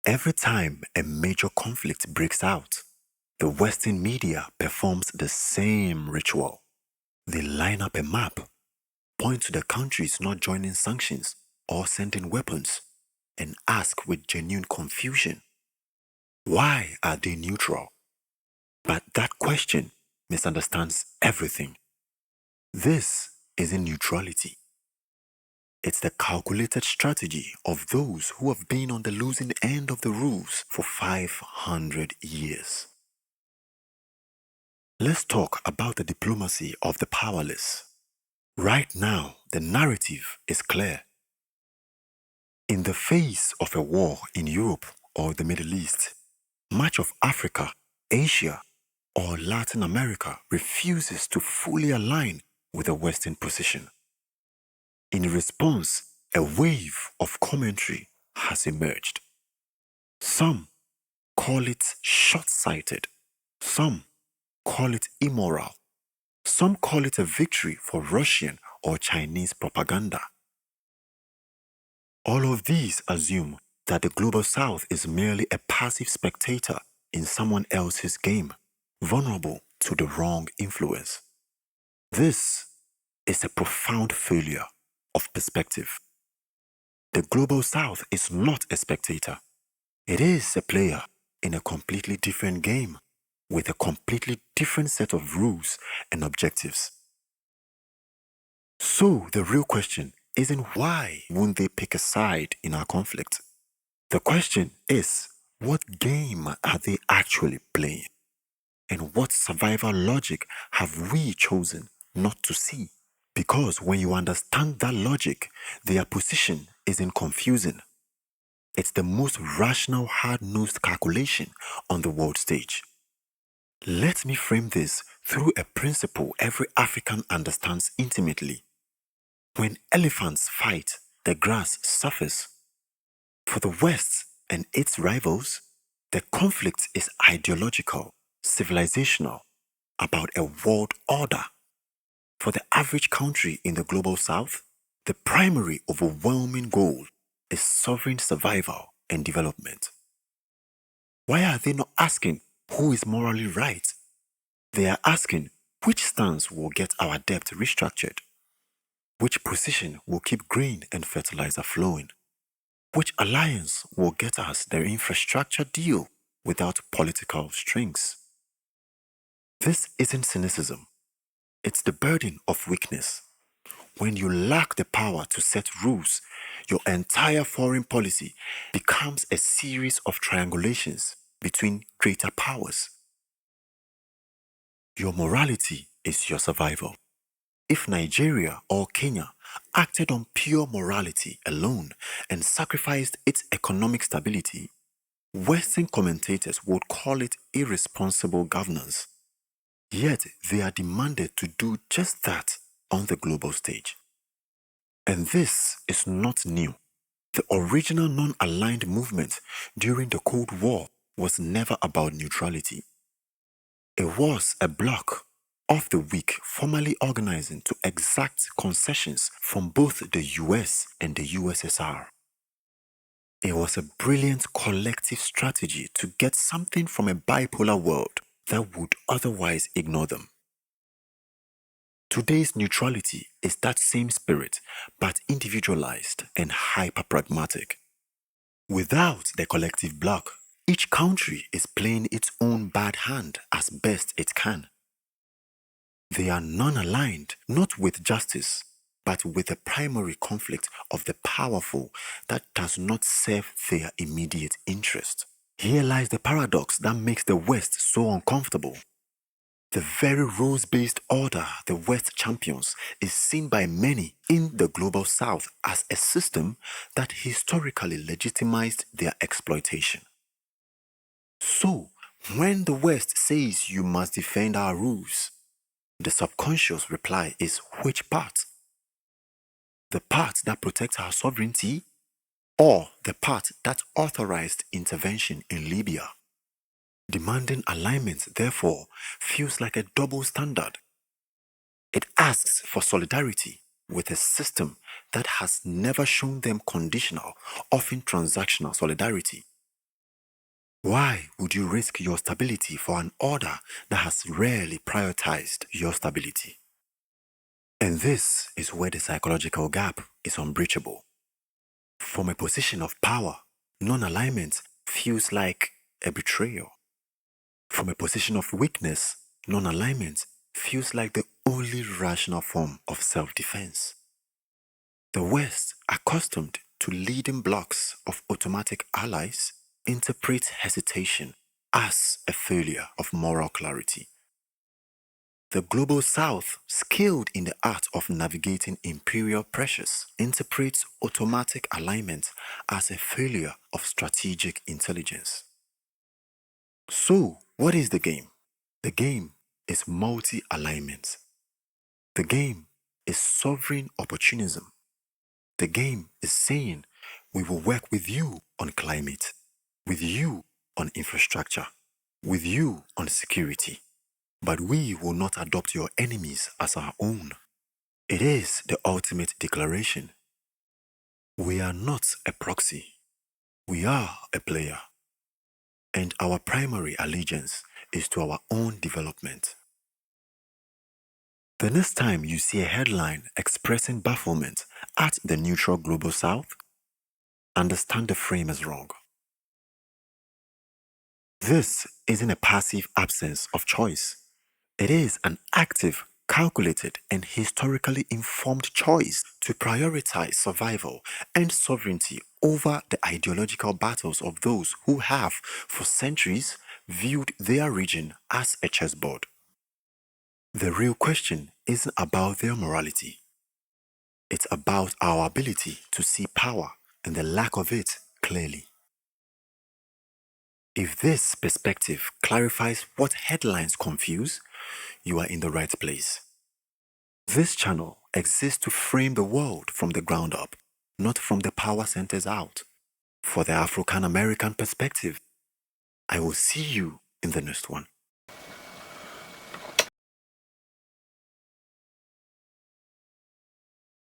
Every time a major conflict breaks out, the Western media performs the same ritual. They line up a map, point to the countries not joining sanctions or sending weapons, and ask with genuine confusion, why are they neutral? But that question misunderstands everything. This isn't neutrality. It's the calculated strategy of those who have been on the losing end of the rules for 500 years. Let's talk about the diplomacy of the powerless. Right now, the narrative is clear. In the face of a war in Europe or the Middle East, much of Africa, Asia, or Latin America refuses to fully align with the Western position. In response, a wave of commentary has emerged. Some call it short-sighted. Some call it immoral. Some call it a victory for Russian or Chinese propaganda. All of these assume that the Global South is merely a passive spectator in someone else's game, vulnerable to the wrong influence. This is a profound failure of perspective. The Global South is not a spectator. It is a player in a completely different game with a completely different set of rules and objectives. So the real question isn't why won't they pick a side in our conflict? The question is, what game are they actually playing? And what survival logic have we chosen not to see? Because when you understand that logic, their position isn't confusing. It's the most rational, hard-nosed calculation on the world stage. Let me frame this through a principle every African understands intimately. When elephants fight, the grass suffers. For the West and its rivals, the conflict is ideological, civilizational, about a world order. For the average country in the Global South, the primary overwhelming goal is sovereign survival and development. Why are they not asking who is morally right? They are asking which stance will get our debt restructured, which position will keep grain and fertilizer flowing, which alliance will get us their infrastructure deal without political strings. This isn't cynicism. It's the burden of weakness. When you lack the power to set rules, your entire foreign policy becomes a series of triangulations between greater powers. Your morality is your survival. If Nigeria or Kenya acted on pure morality alone and sacrificed its economic stability, Western commentators would call it irresponsible governance. Yet they are demanded to do just that on the global stage. And this is not new. The original non-aligned movement during the Cold War was never about neutrality. It was a bloc of the weak formally organizing to exact concessions from both the US and the USSR. It was a brilliant collective strategy to get something from a bipolar world that would otherwise ignore them. Today's neutrality is that same spirit, but individualized and hyper-pragmatic. Without the collective bloc, each country is playing its own bad hand as best it can. They are non-aligned, not with justice, but with the primary conflict of the powerful that does not serve their immediate interest. Here lies the paradox that makes the West so uncomfortable. The very rules-based order the West champions is seen by many in the Global South as a system that historically legitimized their exploitation. So, when the West says you must defend our rules, the subconscious reply is which part? The part that protects our sovereignty, or the part that authorized intervention in Libya? Demanding alignment, therefore, feels like a double standard. It asks for solidarity with a system that has never shown them conditional, often transactional solidarity. Why would you risk your stability for an order that has rarely prioritized your stability? And this is where the psychological gap is unbreachable. From a position of power, non-alignment feels like a betrayal. From a position of weakness, non-alignment feels like the only rational form of self-defense. The West, accustomed to leading blocks of automatic allies, interprets hesitation as a failure of moral clarity. The Global South, skilled in the art of navigating imperial pressures, interprets automatic alignment as a failure of strategic intelligence. So, what is the game? The game is multi-alignment. The game is sovereign opportunism. The game is saying we will work with you on climate, with you on infrastructure, with you on security, but we will not adopt your enemies as our own. It is the ultimate declaration. We are not a proxy. We are a player. And our primary allegiance is to our own development. The next time you see a headline expressing bafflement at the neutral Global South, understand the frame is wrong. This isn't a passive absence of choice. It is an active, calculated, and historically informed choice to prioritize survival and sovereignty over the ideological battles of those who have, for centuries, viewed their region as a chessboard. The real question isn't about their morality. It's about our ability to see power and the lack of it clearly. If this perspective clarifies what headlines confuse, you are in the right place. This channel exists to frame the world from the ground up, not from the power centers out. For the African American perspective, I will see you in the next one.